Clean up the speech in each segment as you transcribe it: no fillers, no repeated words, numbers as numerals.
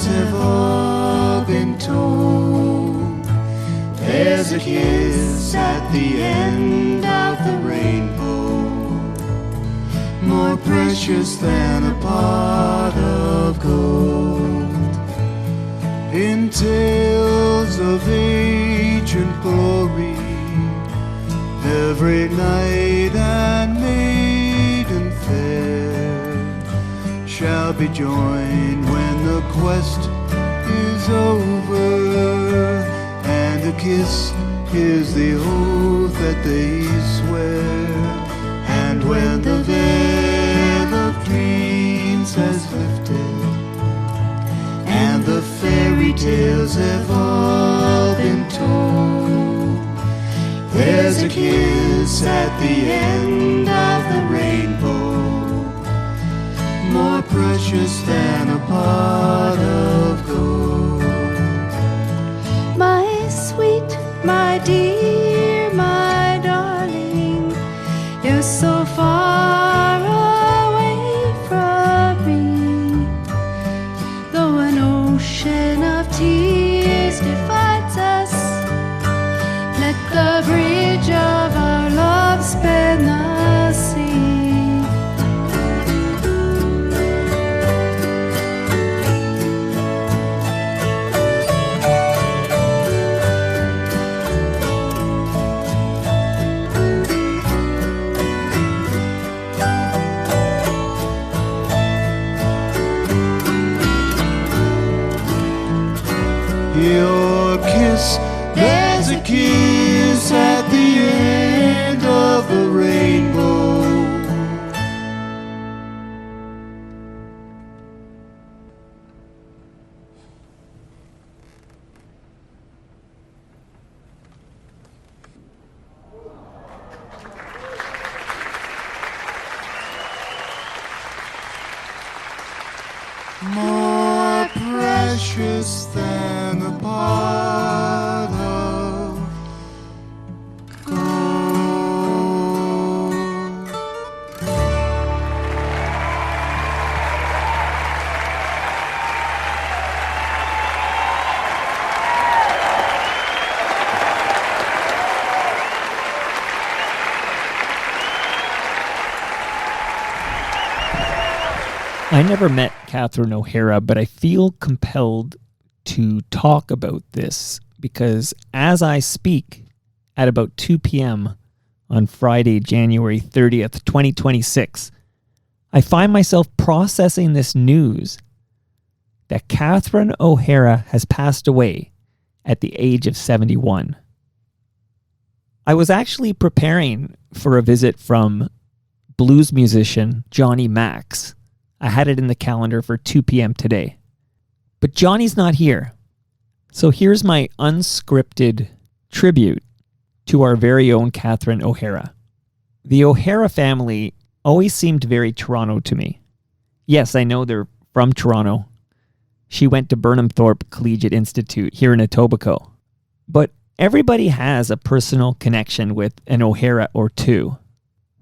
tales have all been told. There's a kiss at the end of the rainbow, more precious than a pot of gold. In tales of ancient glory, every knight and maiden fair shall be joined when the quest is over, and a kiss is the oath that they swear. And when the veil of dreams has lifted, and the fairy tales have all been told, there's a kiss at the end of the rainbow, more precious than a pot of gold. My sweet, my dear, my darling, you're so far away from me. Though an ocean of tears divides us, let the bridge of our love span the sea. Your kiss, there's a kiss at the end of the rainbow. More precious than a pot of gold. I never met Catherine O'Hara, but I feel compelled to talk about this because as I speak at about 2 p.m. on Friday, January 30th, 2026, I find myself processing this news that Catherine O'Hara has passed away at the age of 71. I was actually preparing for a visit from blues musician Johnny Max. I had it in the calendar for 2 p.m. today. But Johnny's not here. So here's my unscripted tribute to our very own Catherine O'Hara. The O'Hara family always seemed very Toronto to me. Yes, I know they're from Toronto. She went to Burnham Thorpe Collegiate Institute here in Etobicoke. But everybody has a personal connection with an O'Hara or two.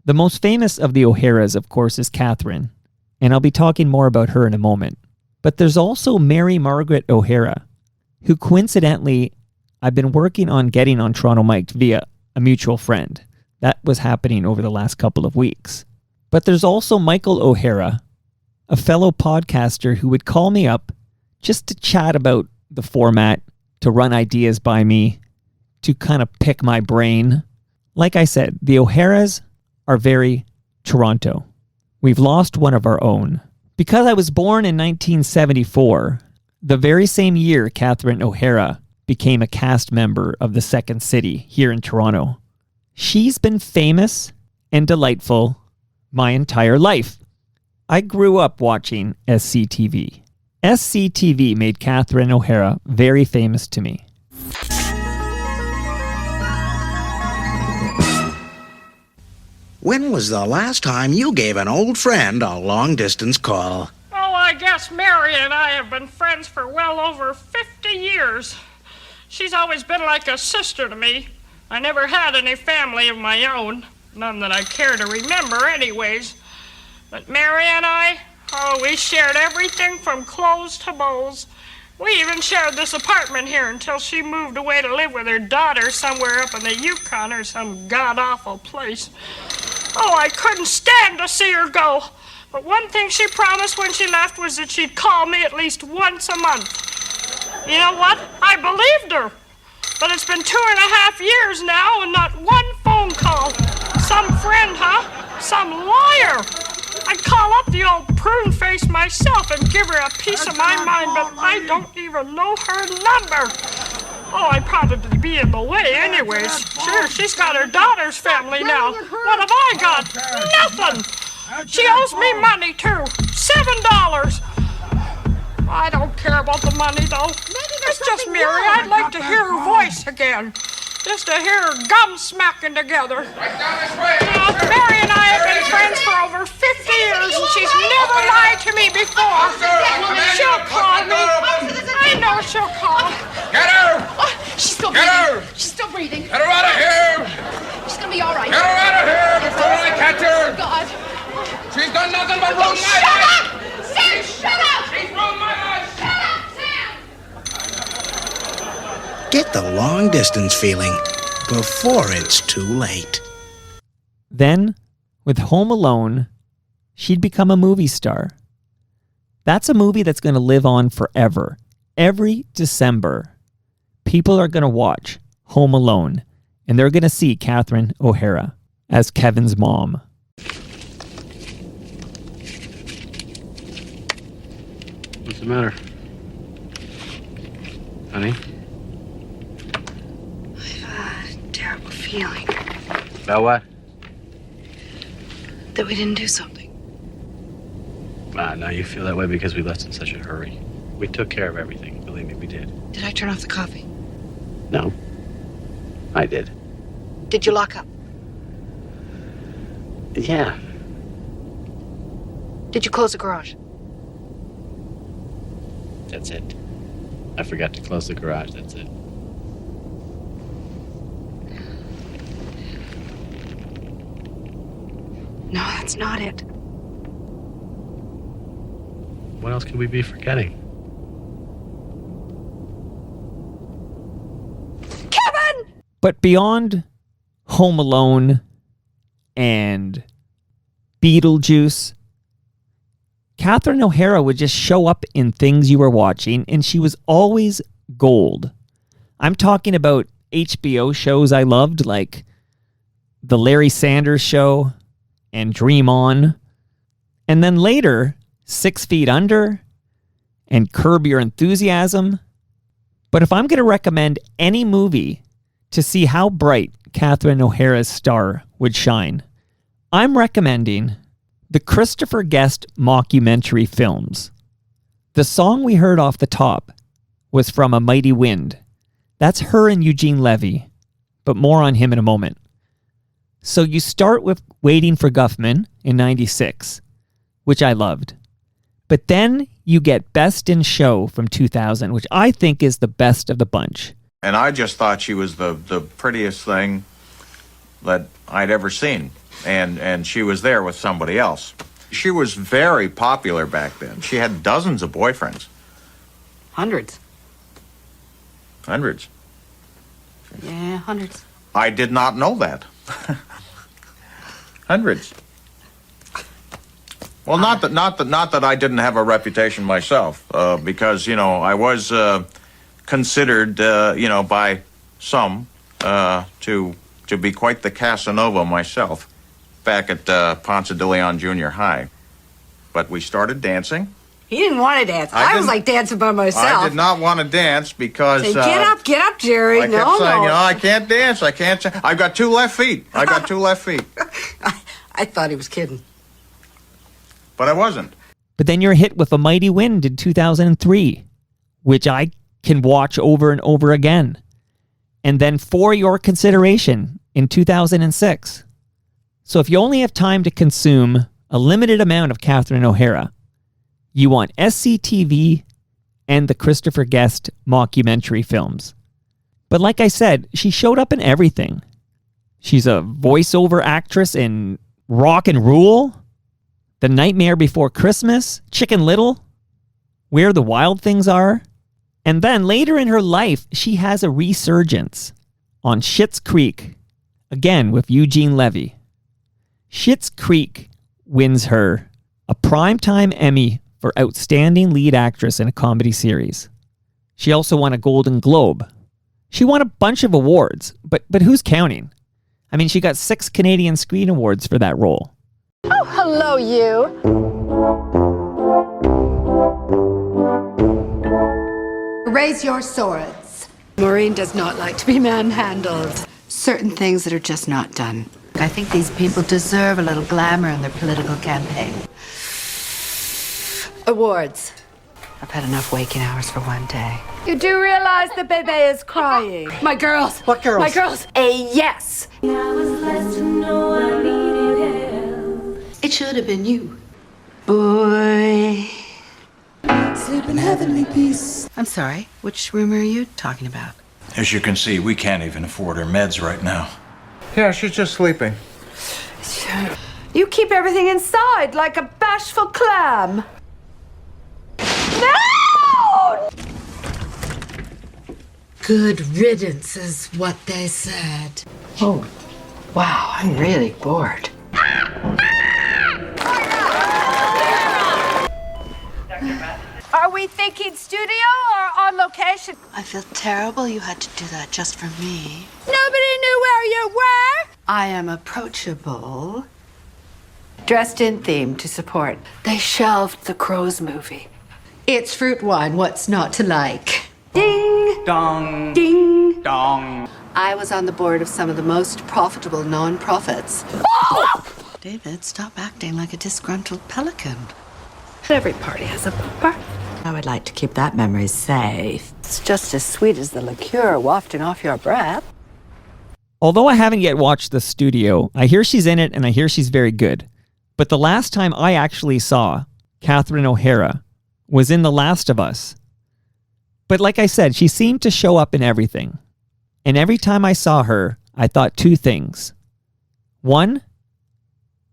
The most famous of the O'Haras, of course, is Catherine, and I'll be talking more about her in a moment. But there's also Mary Margaret O'Hara, who coincidentally I've been working on getting on Toronto Mic'd via a mutual friend. That was happening over the last couple of weeks. But there's also Michael O'Hara, a fellow podcaster who would call me up just to chat about the format, to run ideas by me, to kind of pick my brain. Like I said, the O'Haras are very Toronto. We've lost one of our own. Because I was born in 1974, the very same year Catherine O'Hara became a cast member of The Second City here in Toronto. She's been famous and delightful my entire life. I grew up watching SCTV. SCTV made Catherine O'Hara very famous to me. When was the last time you gave an old friend a long-distance call? Oh, I guess Mary and I have been friends for well over 50 years. She's always been like a sister to me. I never had any family of my own. None that I care to remember anyways. But Mary and I, oh, we shared everything from clothes to bowls. We even shared this apartment here until she moved away to live with her daughter somewhere up in the Yukon or some god-awful place. Oh, I couldn't stand to see her go. But one thing she promised when she left was that she'd call me at least once a month. You know what? I believed her. But it's been 2.5 years now and not one phone call. Some friend, huh? Some liar. I'd call up the old prune face myself and give her a piece of my mind, but I don't even know her number. Oh, I'd probably be in the way anyways. Sure, she's got her daughter's family now. What have I got? Nothing. She owes me money, too. $7. I don't care about the money, though. It's just Mary. I'd like to hear her voice again. Just to hear her gum smacking together. Mary and I have been friends for over 50 years, and she's never lied to me before. She'll call me. I know she'll call. Get her! Oh, she's still Get breathing. her! She's still breathing. Get her out of here! She's gonna be all right. Get her out of here before I catch her! God. She's done nothing but ruin my Shut life! up! Sam, shut up! She's ruined my life! Shut up, Sam! Get the long distance feeling before it's too late. Then, with Home Alone, she'd become a movie star. That's a movie that's going to live on forever. Every December, people are going to watch Home Alone, and they're going to see Catherine O'Hara as Kevin's mom. What's the matter? Honey? I've a terrible feeling About what? that we didn't do something. Now you feel that way because we left in such a hurry. We took care of everything. Believe me, we did. Did I turn off the coffee? No. I did. Did you lock up? Yeah. Did you close the garage? That's it. I forgot to close the garage. That's it. No, that's not it. What else could we be forgetting? Kevin! But beyond Home Alone and Beetlejuice, Catherine O'Hara would just show up in things you were watching, and she was always gold. I'm talking about HBO shows I loved, like The Larry Sanders Show and Dream On. And then later, 6 Feet Under and Curb Your Enthusiasm. But if I'm going to recommend any movie to see how bright Catherine O'Hara's star would shine, I'm recommending the Christopher Guest mockumentary films. The song we heard off the top was from A Mighty Wind. That's her and Eugene Levy, but more on him in a moment. So you start with Waiting for Guffman in 96, which I loved. But then you get Best in Show from 2000, which I think is the best of the bunch. And I just thought she was the prettiest thing that I'd ever seen. And she was there with somebody else. She was very popular back then. She had dozens of boyfriends. Hundreds. Hundreds. Yeah, hundreds. I did not know that. Hundreds. Well, not that I didn't have a reputation myself, because I was considered, by some to be quite the Casanova myself back at Ponce de Leon Junior High. But we started dancing. He didn't want to dance. I was like dancing by myself. I did not want to dance because... Say, get up, Jerry. I kept saying, I can't dance. I've got 2 left feet. I thought he was kidding. But I wasn't. But then you're hit with A Mighty Wind in 2003, which I can watch over and over again. And then For Your Consideration in 2006. So if you only have time to consume a limited amount of Catherine O'Hara, you want SCTV and the Christopher Guest mockumentary films. But like I said, she showed up in everything. She's a voiceover actress in Rock and Rule, The Nightmare Before Christmas, Chicken Little, Where the Wild Things Are. And then later in her life, she has a resurgence on Schitt's Creek, again with Eugene Levy. Schitt's Creek wins her a Primetime Emmy for Outstanding Lead Actress in a Comedy Series. She also won a Golden Globe. She won a bunch of awards, but who's counting? I mean, she got 6 Canadian Screen Awards for that role. Oh, hello, you. Raise your swords. Maureen does not like to be manhandled. Certain things that are just not done. I think these people deserve a little glamour in their political campaign. Awards. I've had enough waking hours for one day. You do realize the baby is crying. My girls. What girls? My girls. A yes. It should have been you. Boy. Sleep in heavenly peace. I'm sorry, which room are you talking about? As you can see, we can't even afford her meds right now. Yeah, she's just sleeping. You keep everything inside like a bashful clam. No! Good riddance is what they said. Oh, wow, I'm really bored. Are we thinking studio or on location? I feel terrible you had to do that just for me. Nobody knew where you were. I am approachable. Dressed in theme to support. They shelved the Crows movie. It's fruit wine. What's not to like? Ding. Dong. Ding. Dong. I was on the board of some of the most profitable non-profits. Oh! David, stop acting like a disgruntled pelican. Every party has a bumper. I would like to keep that memory safe. It's just as sweet as the liqueur wafting off your breath. Although I haven't yet watched The Studio, I hear she's in it and I hear she's very good. But the last time I actually saw Catherine O'Hara was in The Last of Us. But like I said, she seemed to show up in everything. And every time I saw her, I thought 2 things. 1,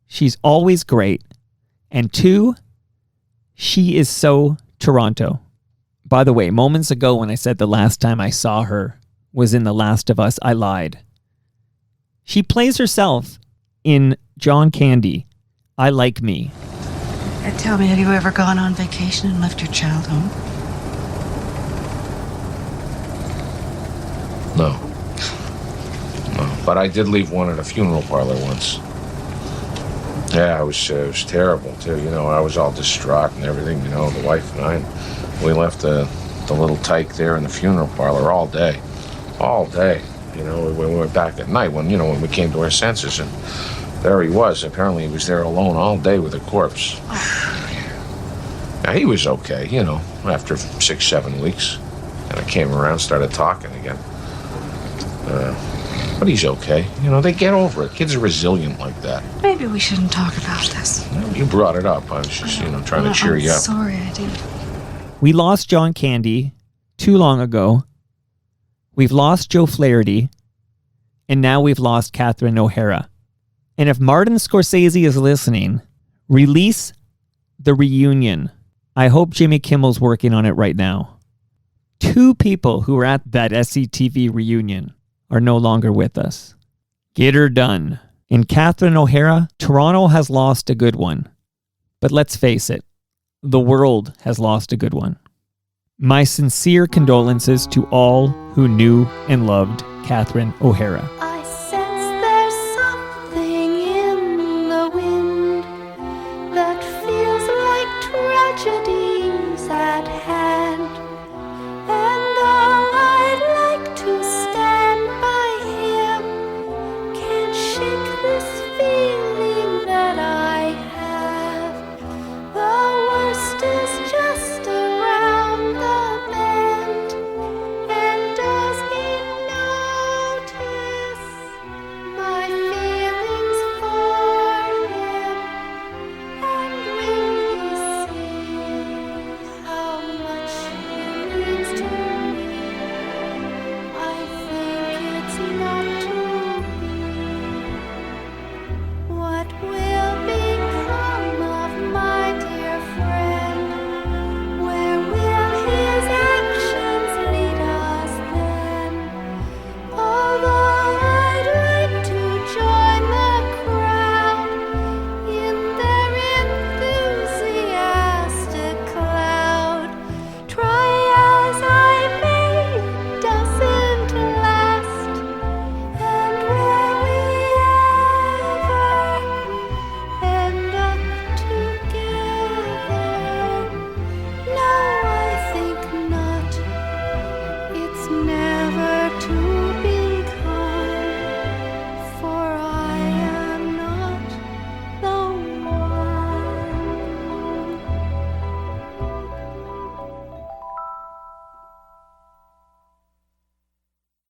she's always great. And 2, she is so Toronto. By the way, moments ago when I said the last time I saw her was in The Last of Us, I lied. She plays herself in John Candy, I Like Me. And tell me, have you ever gone on vacation and left your child home? No. No, but I did leave one at a funeral parlor once. Yeah, it was terrible, too. You know, I was all distraught and everything, you know, the wife and I. We left the little tyke there in the funeral parlor all day. All day. You know, we went back at night when we came to our senses. And there he was. Apparently he was there alone all day with a corpse. Now, he was okay, you know, after 6-7 weeks. And I came around, started talking again. But he's okay. You know, they get over it. Kids are resilient like that. Maybe we shouldn't talk about this. Well, you brought it up. I was just, trying to cheer you up. Sorry, I did. We lost John Candy too long ago. We've lost Joe Flaherty. And now we've lost Catherine O'Hara. And if Martin Scorsese is listening, release The Reunion. I hope Jimmy Kimmel's working on it right now. 2 people who were at that SCTV reunion are no longer with us. Get her done. In Catherine O'Hara, Toronto has lost a good one. But let's face it, the world has lost a good one. My sincere condolences to all who knew and loved Catherine O'Hara.